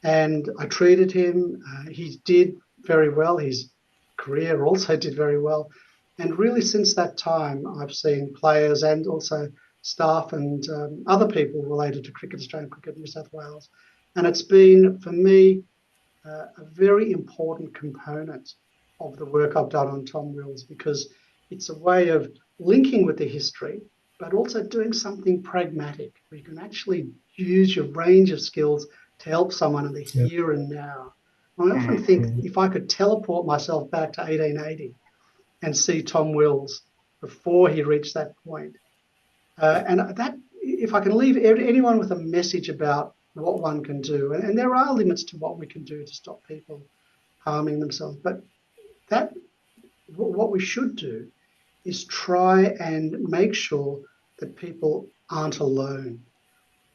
And I treated him. He did very well. His career also did very well. And really, since that time, I've seen players and also staff and other people related to Cricket Australia and Cricket New South Wales. And it's been, for me, a very important component of the work I've done on Tom Wills, because it's a way of linking with the history, but also doing something pragmatic, where you can actually use your range of skills to help someone in the here and now. I often think if I could teleport myself back to 1880 and see Tom Wills before he reached that point. And that, if I can leave anyone with a message about what one can do, and there are limits to what we can do to stop people harming themselves, but that what we should do is try and make sure that people aren't alone.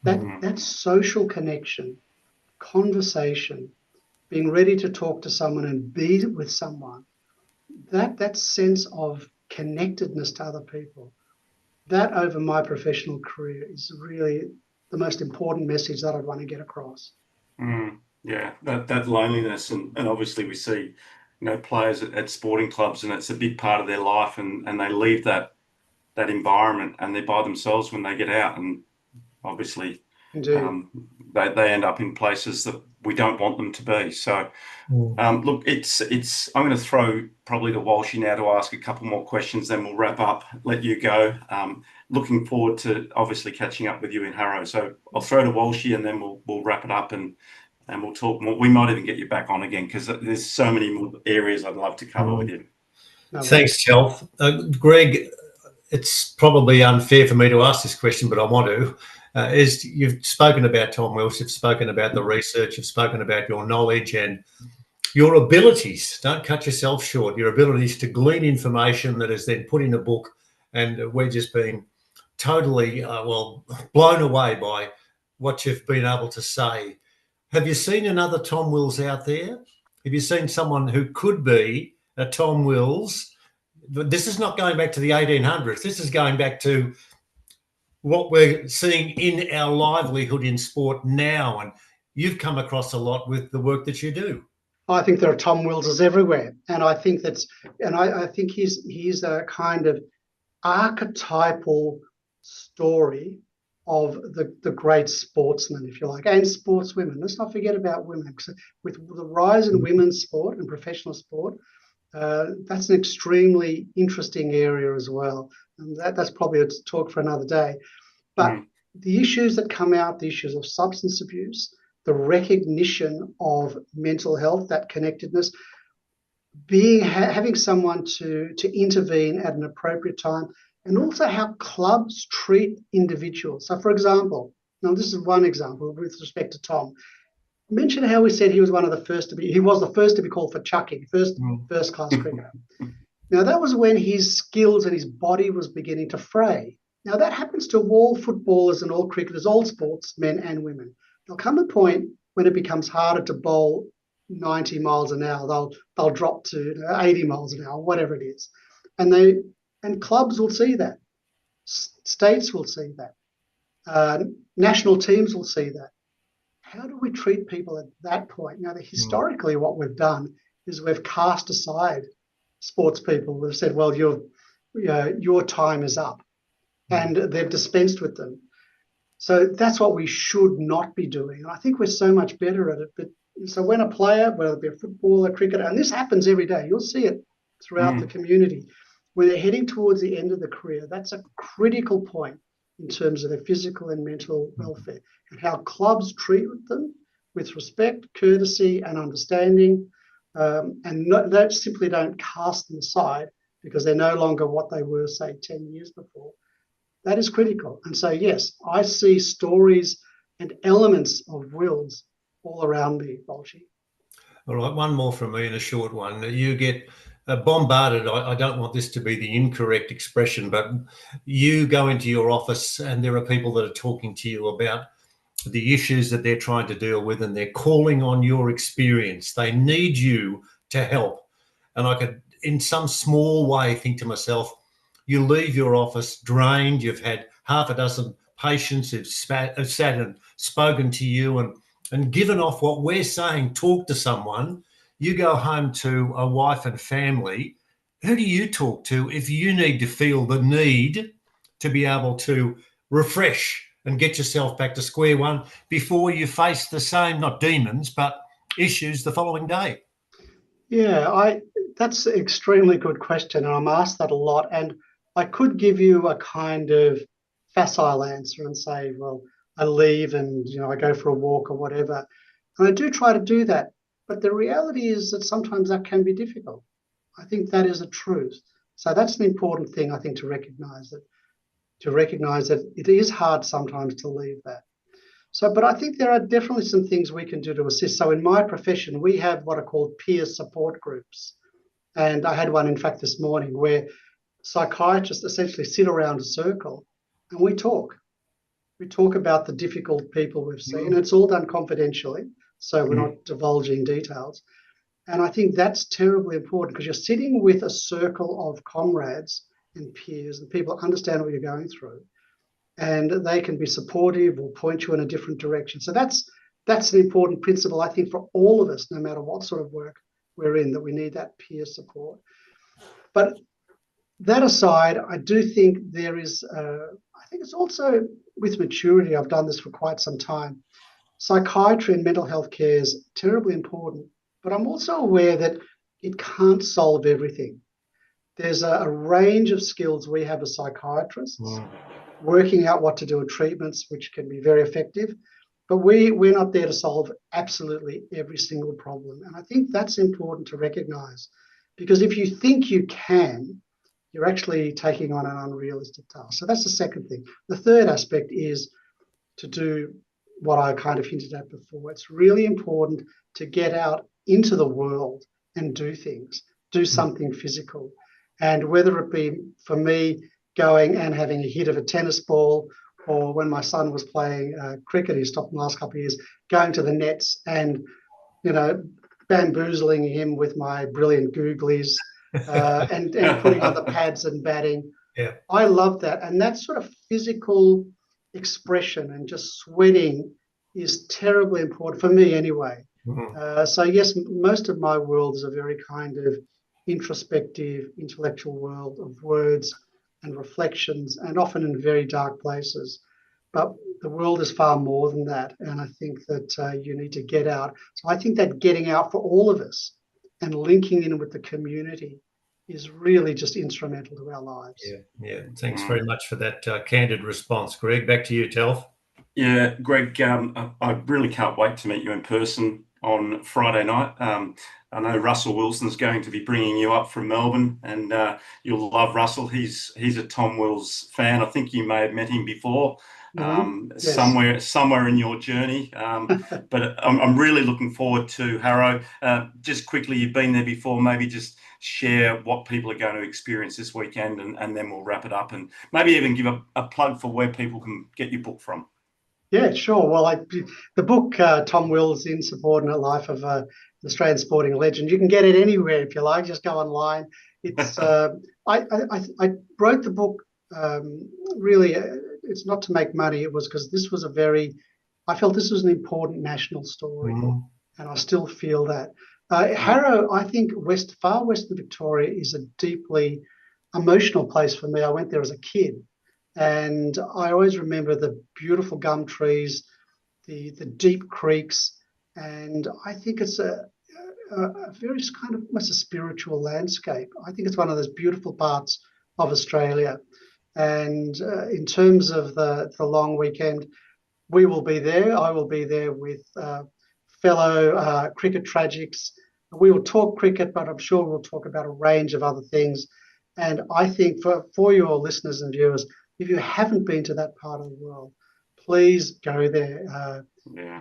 That social connection, conversation, being ready to talk to someone and be with someone, that sense of connectedness to other people, that over my professional career is really the most important message that I'd want to get across. Yeah, that loneliness, and obviously we see, players at sporting clubs, and it's a big part of their life, and they leave that environment and they're by themselves when they get out, and obviously they end up in places that we don't want them to be. So look, I'm going to throw probably to Walshy now to ask a couple more questions, then we'll wrap up, let you go. Looking forward to obviously catching up with you in Harrow. So I'll throw to Walshy and then we'll wrap it up and we'll talk more. We might even get you back on again because there's so many more areas I'd love to cover with you. Thanks, Chelf. Greg, it's probably unfair for me to ask this question, but I want to. Is you've spoken about Tom Wills, you've spoken about the research, you've spoken about your knowledge and your abilities. Don't cut yourself short. Your abilities to glean information that is then put in a book, and we're just being totally blown away by what you've been able to say. Have you seen another Tom Wills out there? Have you seen someone who could be a Tom Wills? This is not going back to the 1800s. This is going back to what we're seeing in our livelihood in sport now. And you've come across a lot with the work that you do. I think there are Tom Willses everywhere. And I think I think he's a kind of archetypal story of the great sportsman, if you like, and sportswomen. Let's not forget about women. With the rise in women's sport and professional sport, that's an extremely interesting area as well. And that's probably a talk for another day. But the issues that come out, the issues of substance abuse, the recognition of mental health, that connectedness, having someone to intervene at an appropriate time, and also how clubs treat individuals. So, for example, now this is one example with respect to Tom. Mention how we said he was one of the first to be. He was the first to be called for chucking, first class cricketer. Now that was when his skills and his body was beginning to fray. Now that happens to all footballers and all cricketers, all sports, men and women. There'll come a point when it becomes harder to bowl 90 miles an hour. They'll drop to 80 miles an hour, whatever it is, and clubs will see that, states will see that, national teams will see that. How do we treat people at that point? Now, historically, what we've done is we've cast aside sports people. We've said, well, your time is up, and they've dispensed with them. So that's what we should not be doing. And I think we're so much better at it. But so when a player, whether it be a footballer, cricketer, and this happens every day, you'll see it throughout the community, when they're heading towards the end of the career, that's a critical point in terms of their physical and mental welfare, and how clubs treat them with respect, courtesy, and understanding, and they simply don't cast them aside because they're no longer what they were, say, 10 years before. That is critical. And so, yes, I see stories and elements of Wills all around me, Walshy. All right, one more from me and a short one. You get bombarded. I don't want this to be the incorrect expression, but you go into your office and there are people that are talking to you about the issues that they're trying to deal with, and they're calling on your experience. They need you to help. And I could, in some small way, think to myself, you leave your office drained. You've had half a dozen patients who've sat and spoken to you and given off what we're saying, talk to someone. You go home to a wife and family. Who do you talk to if you need to feel the need to be able to refresh and get yourself back to square one before you face the same, not demons, but issues the following day? Yeah, that's an extremely good question, and I'm asked that a lot. And I could give you a kind of facile answer and say, well, I leave and I go for a walk or whatever. And I do try to do that. But the reality is that sometimes that can be difficult. I think that is a truth. So that's an important thing, I think, to recognise that it is hard sometimes to leave that. So, but I think there are definitely some things we can do to assist. So in my profession, we have what are called peer support groups. And I had one, in fact, this morning where psychiatrists essentially sit around a circle and we talk. We talk about the difficult people we've seen. It's all done confidentially, so we're not divulging details. And I think that's terribly important because you're sitting with a circle of comrades and peers and people understand what you're going through. And they can be supportive or point you in a different direction. So that's an important principle, I think, for all of us, no matter what sort of work we're in, that we need that peer support. But that aside, I do think there is, I think it's also with maturity, I've done this for quite some time. Psychiatry and mental health care is terribly important, but I'm also aware that it can't solve everything. There's a range of skills we have as psychiatrists, working out what to do with treatments, which can be very effective, but we're not there to solve absolutely every single problem. And I think that's important to recognise, because if you think you can, you're actually taking on an unrealistic task. So that's the second thing. The third aspect is to do what I kind of hinted at before. It's really important to get out into the world and do things, do something physical. And whether it be, for me, going and having a hit of a tennis ball, or when my son was playing cricket, he stopped in the last couple of years, going to the nets and, bamboozling him with my brilliant googlies and putting on the pads and batting. Yeah. I love that. And that sort of physical expression and just sweating is terribly important for me anyway. So yes, most of my world is a very kind of introspective, intellectual world of words and reflections, and often in very dark places. But the world is far more than that. And I think that you need to get out. So I think that getting out for all of us and linking in with the community is really just instrumental to our lives. Yeah. Thanks very much for that candid response, Greg. Back to you, Telf. Yeah, Greg, I really can't wait to meet you in person on Friday night. I know Russell Wilson's going to be bringing you up from Melbourne, and you'll love Russell. He's a Tom Wills fan. I think you may have met him before, Yes. somewhere in your journey. But I'm really looking forward to Harrow. Just quickly, you've been there before. Maybe just share what people are going to experience this weekend, and then we'll wrap it up, and maybe even give a plug for where people can get your book from. Yeah, sure. Well, the book, Tom Wills, The Insubordinate Life of an Australian Sporting Legend, you can get it anywhere if you like. Just go online. It's I wrote the book really. It's not to make money. It was because this was I felt this was an important national story, and I still feel that. Harrow, I think far western Victoria is a deeply emotional place for me. I went there as a kid. And I always remember the beautiful gum trees, the deep creeks, and I think it's a very kind of almost a spiritual landscape. I think it's one of those beautiful parts of Australia. And in terms of the long weekend, we will be there. I will be there with fellow cricket tragics. We will talk cricket, but I'm sure we'll talk about a range of other things. And I think for your listeners and viewers, if you haven't been to that part of the world, please go there.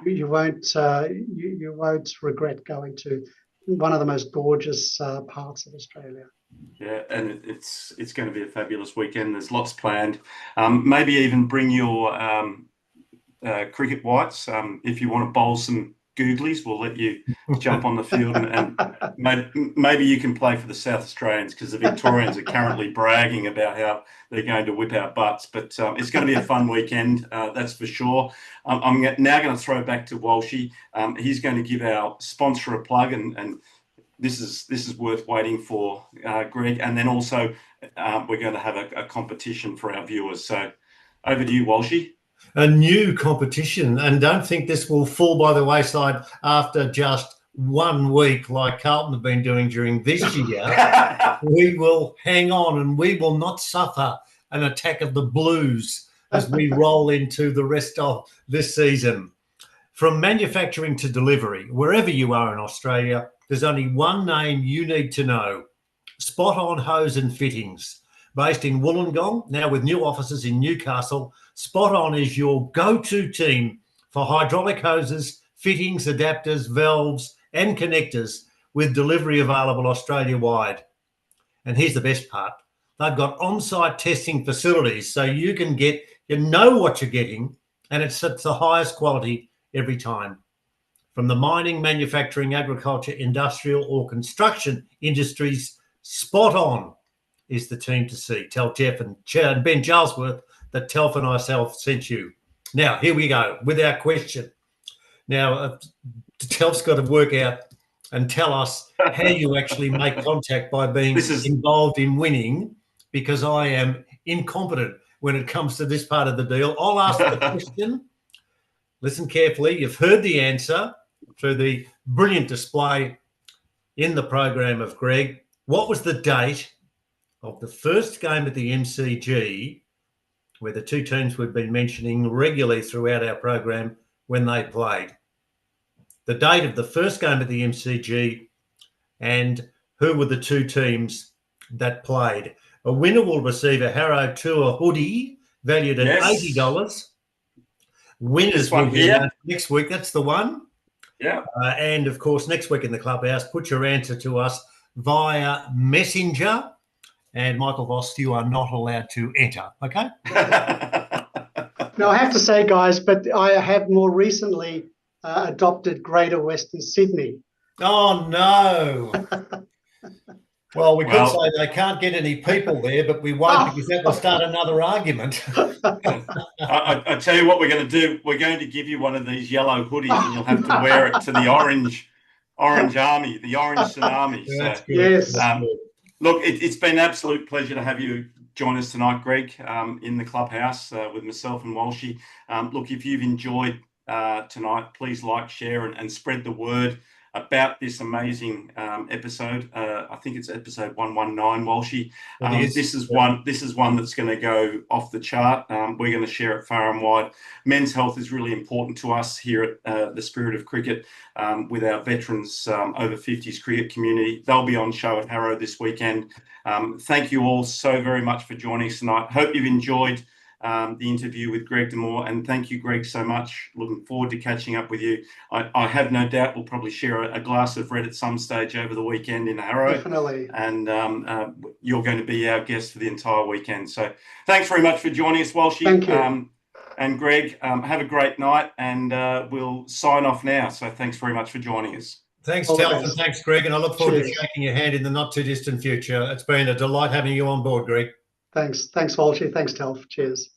You won't regret going to one of the most gorgeous parts of Australia. Yeah, and it's going to be a fabulous weekend. There's lots planned. Maybe even bring your cricket whites. If you want to bowl some googlies, we'll let you jump on the field, and maybe you can play for the South Australians, because the Victorians are currently bragging about how they're going to whip our butts. But it's going to be a fun weekend, that's for sure. I'm now going to throw back to Walshy. He's going to give our sponsor a plug, and this is worth waiting for, Greg. And then also we're going to have a competition for our viewers. So over to you, Walshy. A new competition, and don't think this will fall by the wayside after just 1 week like Carlton have been doing during this year. We will hang on, and we will not suffer an attack of the blues as we roll into the rest of this season. From manufacturing to delivery, wherever you are in Australia, there's only one name you need to know: Spot On Hose and Fittings, based in Wollongong, now with new offices in Newcastle. Spot On is your go-to team for hydraulic hoses, fittings, adapters, valves, and connectors, with delivery available Australia-wide. And here's the best part. They've got on-site testing facilities, so you know what you're getting, and it's at the highest quality every time. From the mining, manufacturing, agriculture, industrial, or construction industries, Spot On is the team to see. Tell Jeff and Ben Charlesworth that Telf and myself sent you. Now, here we go with our question. Now, Telf's got to work out and tell us how you actually make contact by being involved in winning, because I am incompetent when it comes to this part of the deal. I'll ask the question. Listen carefully. You've heard the answer through the brilliant display in the program of Greg. What was the date of the first game at the MCG, where the two teams we've been mentioning regularly throughout our program, when they played? The date of the first game at the MCG, and who were the two teams that played. A winner will receive a Harrow Tour hoodie valued at $80. Winners will be announced next week. That's the one. Yeah. And, of course, next week in the clubhouse, put your answer to us via Messenger. And, Michael Voss, you are not allowed to enter, okay? No, I have to say, guys, but I have more recently adopted Greater Western Sydney. Oh, no. Well, we could say they can't get any people there, but we won't, because that will start another argument. I tell you what we're going to do. We're going to give you one of these yellow hoodies, and you'll have to wear it to the orange army, the orange tsunami. So, yes. Look, it's been an absolute pleasure to have you join us tonight, Greg, in the clubhouse with myself and Walshy. Look, if you've enjoyed tonight, please like, share, and spread the word about this amazing episode. I think it's episode 119, Walshy. This is one that's going to go off the chart. We're going to share it far and wide. Men's health is really important to us here at the Spirit of Cricket, with our veterans over 50s cricket community. They'll be on show at Harrow this weekend. Thank you all so very much for joining us tonight. Hope you've enjoyed the interview with Greg Demore, and thank you, Greg, so much. Looking forward to catching up with you. I have no doubt we'll probably share a glass of red at some stage over the weekend in Harrow. Definitely. And you're going to be our guest for the entire weekend. So thanks very much for joining us, Walshy. Thank you. And Greg, have a great night, and we'll sign off now. So thanks very much for joining us. Thanks, Telf, and thanks, Greg. And I look forward to shaking your hand in the not too distant future. It's been a delight having you on board, Greg. Thanks, Walshy. Thanks, Telf. Cheers.